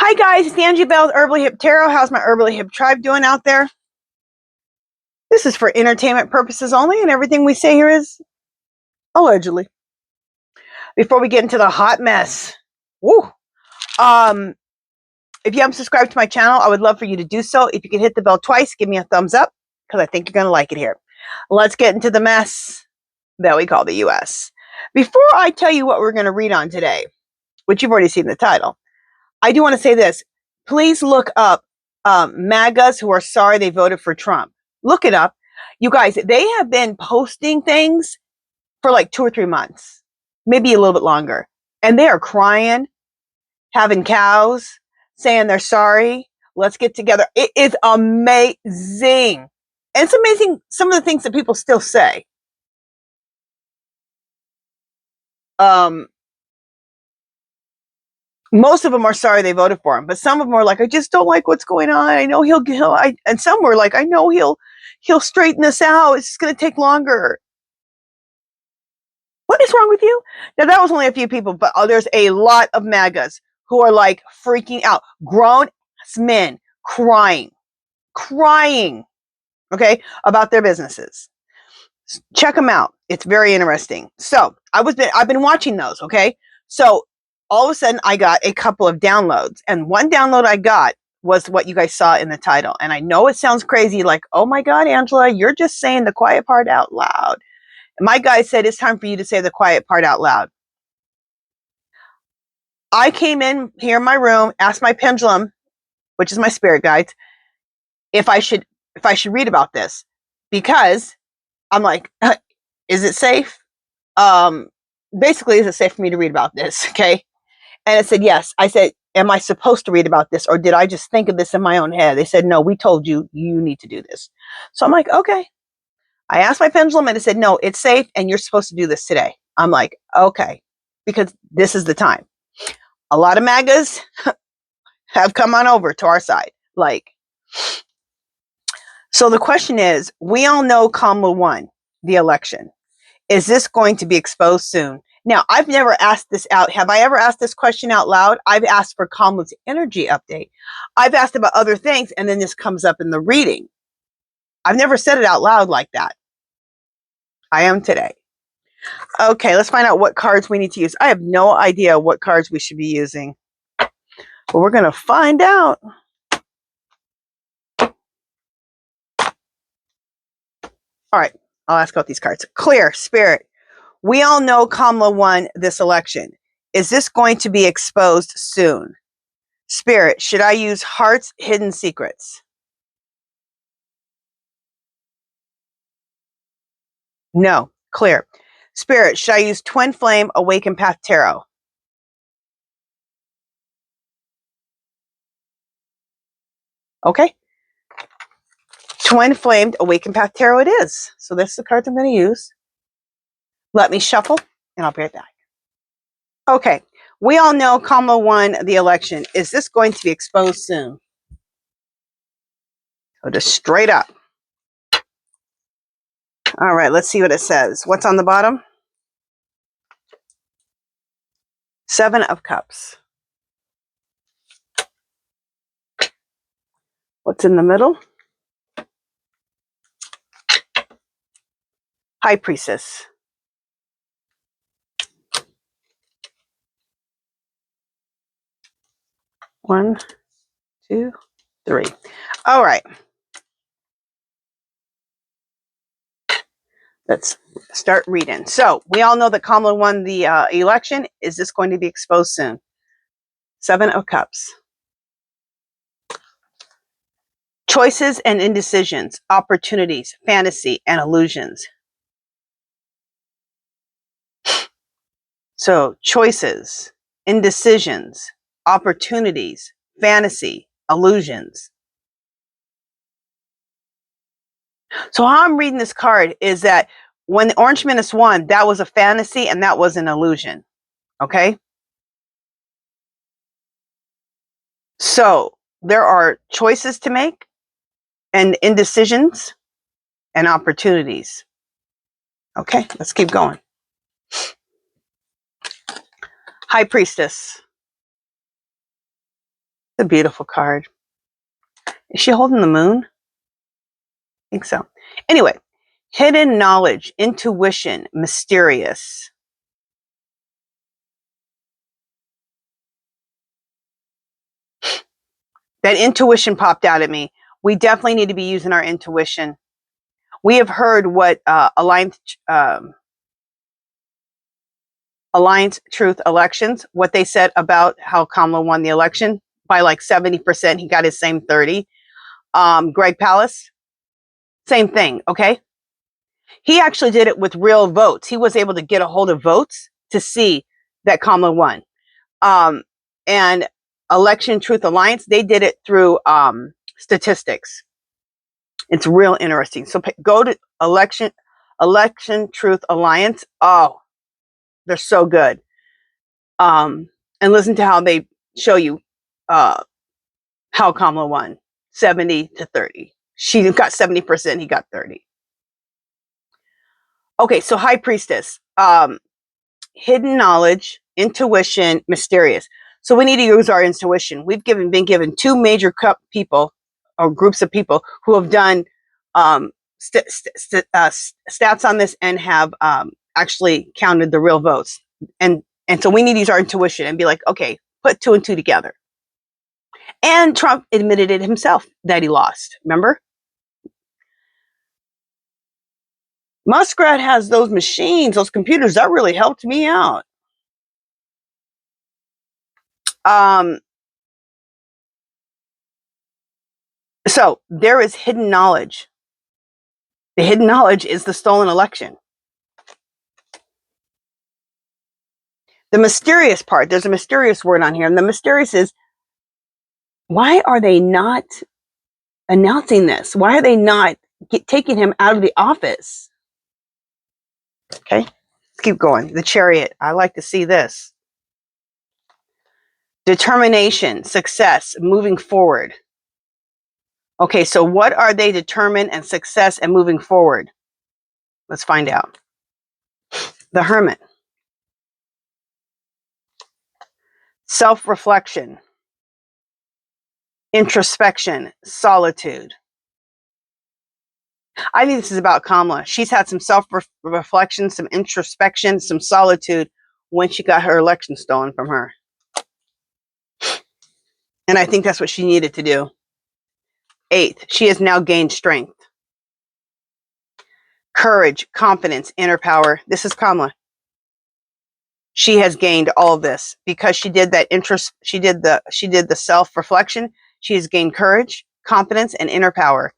Hi guys, it's Angie Bell with HerballyHipTarot. How's my Herbally Hip tribe doing out there? This is for entertainment purposes only, and everything we say here is allegedly. Before we get into the hot mess, woo, if you haven't subscribed to my channel, I would love for you to do so. If you can hit the bell twice, give me a thumbs up, because I think you're going to like it here. Let's get into the mess that we call the U.S. Before I tell you what we're going to read on today, which you've already seen the title, I do want to say this. Please look up MAGAs who are sorry they voted for Trump. Look it up. You guys, they have been posting things for like 2 or 3 months, maybe a little bit longer. And they are crying, having cows, saying they're sorry. Let's get together. It is amazing. And it's amazing some of the things that people still say. Most of them are sorry they voted for him, but some of them are like, I just don't like what's going on. I know and some were like, I know he'll straighten this out. It's just going to take longer. What is wrong with you? Now, that was only a few people, but there's a lot of MAGAs who are like freaking out. Grown men crying, okay, about their businesses. Check them out. It's very interesting. So I've been watching those. Okay. So all of a sudden I got a couple of downloads, and one download I got was what you guys saw in the title. And I know it sounds crazy, like, oh my God, Angela, you're just saying the quiet part out loud. And my guy said, it's time for you to say the quiet part out loud. I came in here in my room, asked my pendulum, which is my spirit guides, if I should read about this, because I'm like, is it safe? Basically, is it safe for me to read about this? Okay. And it said, yes. I said, am I supposed to read about this, or did I just think of this in my own head? They said, no, we told you, you need to do this. So I'm like, okay. I asked my pendulum, and it said, no, it's safe, and you're supposed to do this today. I'm like, okay, because this is the time. A lot of MAGAs have come on over to our side. So the question is, we all know Kamala won the election. Is this going to be exposed soon? Now, I've never asked this out. Have I ever asked this question out loud? I've asked for Kamala's energy update. I've asked about other things, and then this comes up in the reading. I've never said it out loud like that. I am today. Okay, let's find out what cards we need to use. I have no idea what cards we should be using, but we're going to find out. All right, I'll ask about these cards. Clear, Spirit. We all know Kamala won this election. Is this going to be exposed soon? Spirit, should I use Heart's Hidden Secrets? No. Clear. Spirit, should I use Twin Flame Awaken Path Tarot? Okay. Twin Flamed Awaken Path Tarot it is. So this is the card I'm going to use. Let me shuffle, and I'll be right back. Okay. We all know Kamala won the election. Is this going to be exposed soon? So just straight up. All right, let's see what it says. What's on the bottom? 7 of Cups. What's in the middle? High Priestess. One, 2, 3. All right. Let's start reading. So we all know that Kamala won the election. Is this going to be exposed soon? 7 of Cups. Choices and indecisions, opportunities, fantasy, and illusions. So choices, indecisions, opportunities, fantasy, illusions. So how I'm reading this card is that when the Orange Menace won, that was a fantasy and that was an illusion. Okay? So there are choices to make, and indecisions, and opportunities. Okay, let's keep going. High Priestess. It's a beautiful card. Is she holding the moon? I think so. Anyway, hidden knowledge, intuition, mysterious. That intuition popped out at me. We definitely need to be using our intuition. We have heard what Alliance Truth Elections, what they said about how Kamala won the election by like 70%. He got his same 30. Greg PALAST, same thing, okay? He actually did it with real votes. He was able to get a hold of votes to see that Kamala won. And Election Truth Alliance, they did it through statistics. It's real interesting. So go to Election Truth Alliance. Oh, they're so good. And listen to how they show you how Kamala won. 70 to 30. She got 70%, he got 30. Okay, so High Priestess. Hidden knowledge, intuition, mysterious. So we need to use our intuition. We've been given two major people or groups of people who have done stats on this and have actually counted the real votes. And so we need to use our intuition and be like, okay, put 2 and 2 together. And Trump admitted it himself that he lost. Remember? Muskrat has those machines, those computers. That really helped me out. So there is hidden knowledge. The hidden knowledge is the stolen election. The mysterious part, there's a mysterious word on here, and the mysterious is, why are they not announcing this? Why are they not taking him out of the office? Okay, let's keep going. The Chariot, I like to see this. Determination, success, moving forward. Okay, so what are they determined and success and moving forward? Let's find out. The Hermit. Self-reflection. Introspection, solitude. I think this is about Kamala. She's had some self-reflection, some introspection, some solitude when she got her election stolen from her. And I think that's what she needed to do. 8th, she has now gained strength. Courage, confidence, inner power. This is Kamala. She has gained all of this because she did that she did the self-reflection. She has gained courage, confidence, and inner power.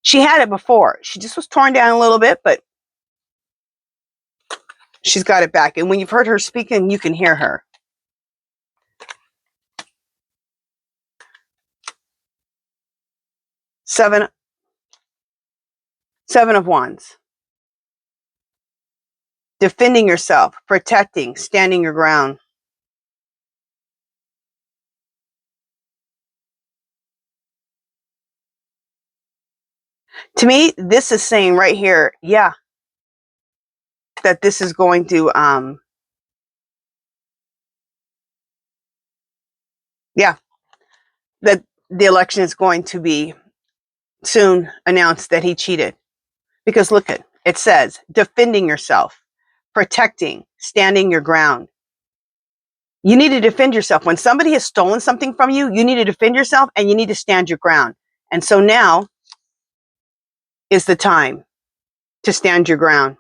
She had it before. She just was torn down a little bit, but she's got it back. And when you've heard her speaking, you can hear her. Seven of Wands. Defending yourself, protecting, standing your ground. To me, this is saying right here, yeah, that this is going to, that the election is going to be soon announced that he cheated. Because look at it says defending yourself, protecting, standing your ground. You need to defend yourself. When somebody has stolen something from you, you need to defend yourself and you need to stand your ground. And so now is the time to stand your ground,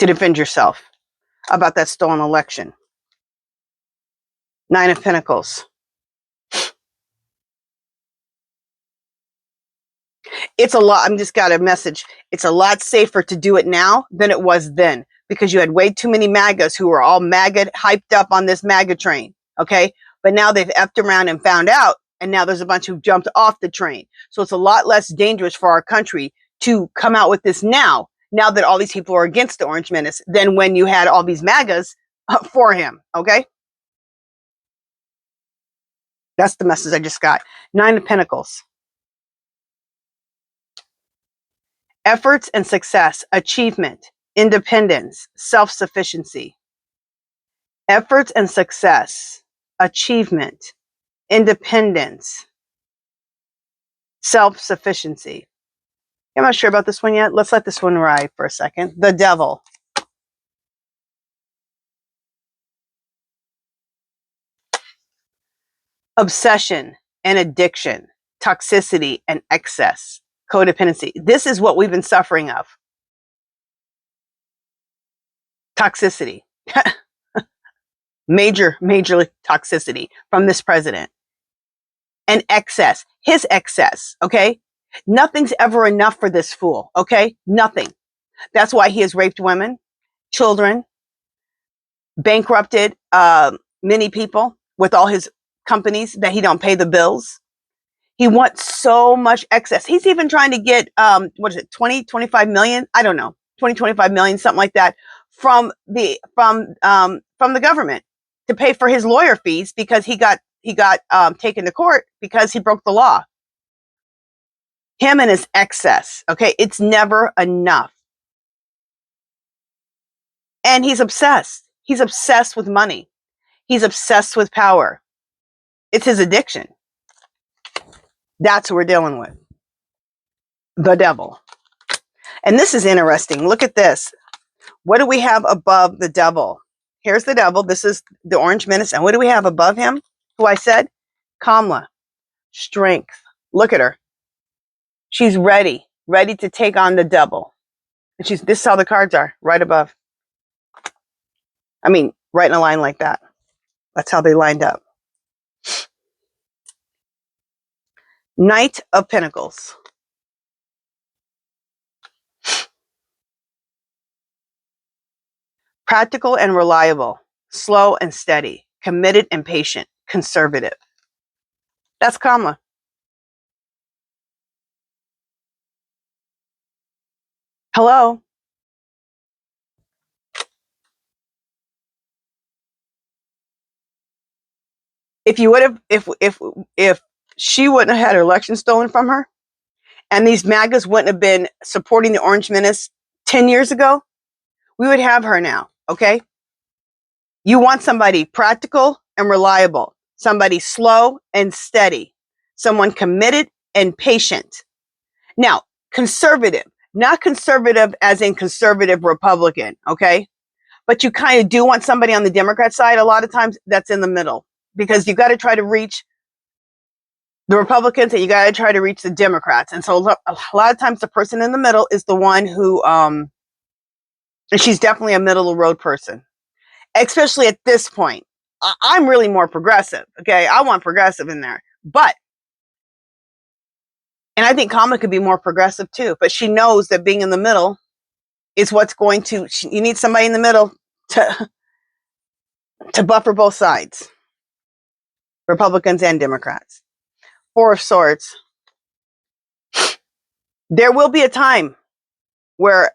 to defend yourself about that stolen election. 9 of Pentacles. It's a lot. I'm just got a message. It's a lot safer to do it now than it was then because you had way too many MAGAs who were all MAGA hyped up on this MAGA train. Okay. But now they've effed around and found out. And now there's a bunch who jumped off the train. So it's a lot less dangerous for our country to come out with this now that all these people are against the Orange Menace than when you had all these MAGAs for him. Okay. That's the message I just got. 9 of Pentacles. Efforts and success, achievement, independence, self-sufficiency. Efforts and success. achievement, independence, self-sufficiency. I'm not sure about this one yet. Let's let this one ride for a second. The devil. Obsession and addiction, toxicity and excess, codependency. This is what we've been suffering of. Toxicity. major toxicity from this president. And excess. His excess, okay? Nothing's ever enough for this fool, okay? Nothing. That's why he has raped women, children, bankrupted many people with all his companies that he don't pay the bills. He wants so much excess. He's even trying to get, 20, 25 million? I don't know, 20, 25 million, something like that, from the government to pay for his lawyer fees because he got taken to court because he broke the law. Him and his excess, okay? It's never enough. And he's obsessed. He's obsessed with money. He's obsessed with power. It's his addiction. That's what we're dealing with. The devil. And this is interesting. Look at this. What do we have above the devil? Here's the devil. This is the orange menace. And what do we have above him? Who I said? Kamala. Strength. Look at her. She's ready to take on the devil. And this is how the cards are, right above. I mean, right in a line like that. That's how they lined up. Knight of Pentacles. Practical and reliable. Slow and steady. Committed and patient. Conservative. That's Kamala. Hello? If you would have, if she wouldn't have had her election stolen from her, and these MAGAs wouldn't have been supporting the Orange Menace 10 years ago, we would have her now, okay? You want somebody practical and reliable, somebody slow and steady, someone committed and patient. Now, conservative, not conservative as in conservative Republican, okay? But you kind of do want somebody on the Democrat side. A lot of times that's in the middle because you got to try to reach the Republicans and you got to try to reach the Democrats. And so a lot of times the person in the middle is the one who, and she's definitely a middle of the road person, especially at this point. I'm really more progressive. Okay. I want progressive in there, and I think Kamala could be more progressive too, but she knows that being in the middle is what's going to, you need somebody in the middle to buffer both sides, Republicans and Democrats. Four of Swords. There will be a time where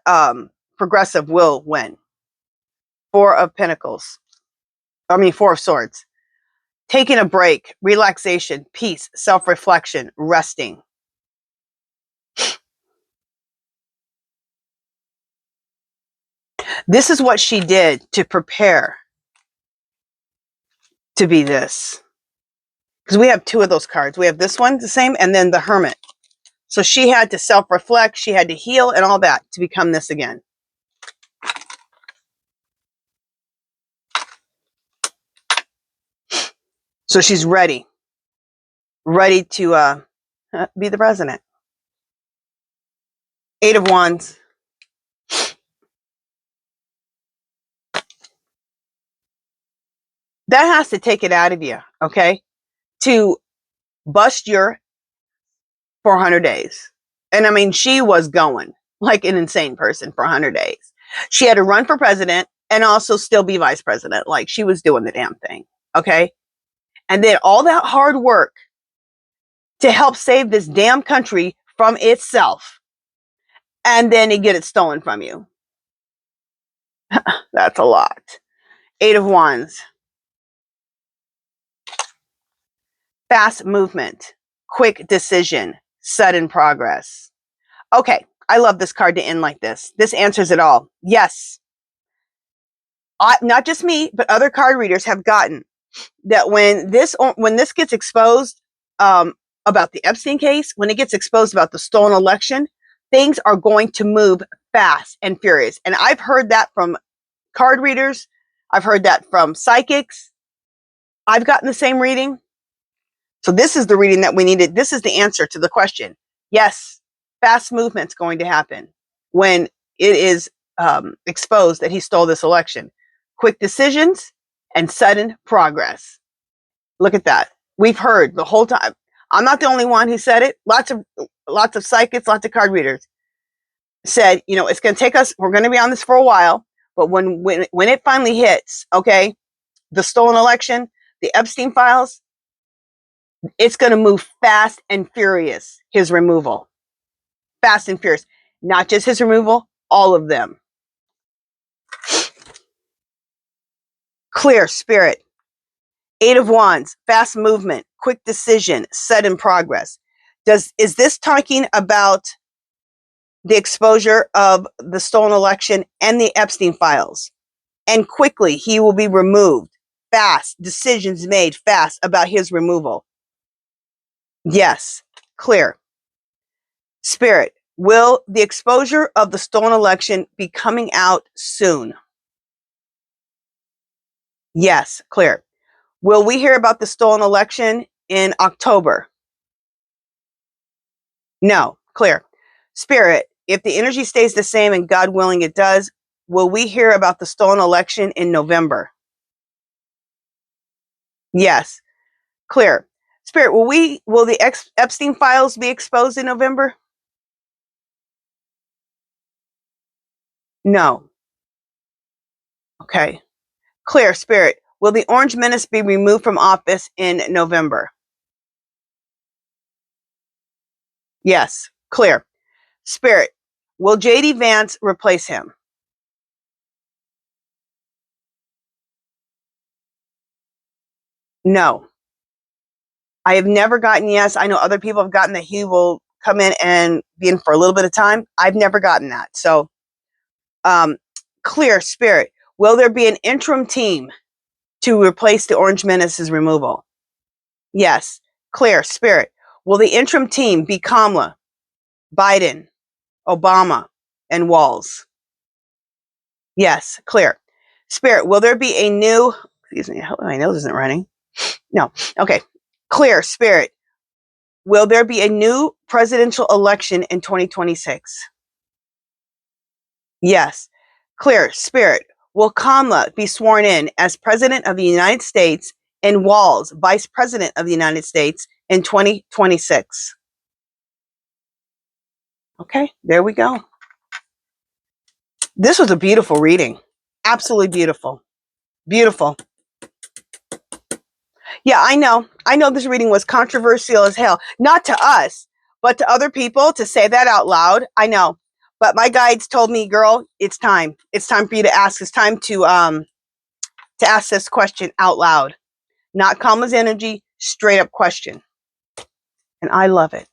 progressive will win. Four of Swords. Taking a break, relaxation, peace, self-reflection, resting. This is what she did to prepare to be this. Because we have two of those cards. We have this one, the same, and then the Hermit. So she had to self-reflect, she had to heal and all that to become this again. So she's ready to be the president. Eight of Wands. That has to take it out of you, okay? To bust your 400 days. And I mean, she was going like an insane person for 100 days. She had to run for president and also still be vice president. Like she was doing the damn thing, okay? And then all that hard work to help save this damn country from itself. And then you get it stolen from you. That's a lot. Eight of Wands. Fast movement, quick decision, sudden progress. Okay, I love this card to end like this. This answers it all. Yes. Not just me, but other card readers have gotten that when this gets exposed, about the Epstein case, when it gets exposed about the stolen election, things are going to move fast and furious. And I've heard that from card readers. I've heard that from psychics. I've gotten the same reading. So this is the reading that we needed. This is the answer to the question. Yes, fast movement's going to happen when it is exposed that he stole this election. Quick decisions and sudden progress. Look at that. We've heard the whole time. I'm not the only one who said it. Lots of psychics, lots of card readers said, you know, it's going to take us, we're going to be on this for a while, but when it finally hits, okay, the stolen election, the Epstein files, it's going to move fast and furious, his removal. Fast and furious. Not just his removal, all of them. Clear spirit. 8 of Wands, fast movement, quick decision, sudden progress. Is this talking about the exposure of the stolen election and the Epstein files? And quickly, he will be removed. Fast, decisions made fast about his removal. Yes, clear. Spirit, will the exposure of the stolen election be coming out soon? Yes, clear. Will we hear about the stolen election in October? No, clear. Spirit, if the energy stays the same and God willing it does, will we hear about the stolen election in November? Yes, clear. Spirit, will the Epstein files be exposed in November? No. Okay. Clear. Spirit, will the Orange Menace be removed from office in November? Yes. Clear. Spirit, will J.D. Vance replace him? No. I have never gotten yes. I know other people have gotten that he will come in and be in for a little bit of time. I've never gotten that. So, clear. Spirit, will there be an interim team to replace the Orange Menace's removal? Yes. Clear. Spirit, will the interim team be Kamala, Biden, Obama, and Walz? Yes. Clear. Spirit, will there be a new, excuse me, my nose isn't running. No. Okay. Clear. Spirit, will there be a new presidential election in 2026? Yes. Clear. Spirit, will Kamala be sworn in as President of the United States and Walz Vice President of the United States in 2026? Okay, there we go. This was a beautiful reading. Absolutely beautiful. Beautiful. Yeah, I know. I know this reading was controversial as hell. Not to us, but to other people to say that out loud. I know. But my guides told me, girl, it's time. It's time for you to ask. It's time to ask this question out loud. Not Kamala's energy, straight up question. And I love it.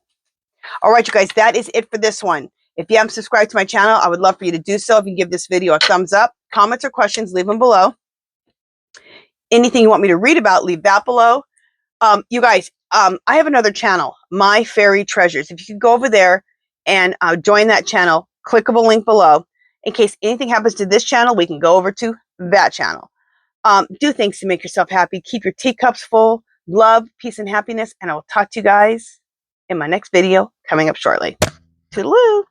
All right, you guys, that is it for this one. If you haven't subscribed to my channel, I would love for you to do so. If you can give this video a thumbs up, comments or questions, leave them below. Anything you want me to read about, leave that below. You guys, I have another channel, My Fairy Treasures. If you could go over there and join that channel, clickable link below. In case anything happens to this channel, we can go over to that channel. Do things to make yourself happy. Keep your teacups full. Love, peace, and happiness. And I will talk to you guys in my next video coming up shortly. Toodaloo.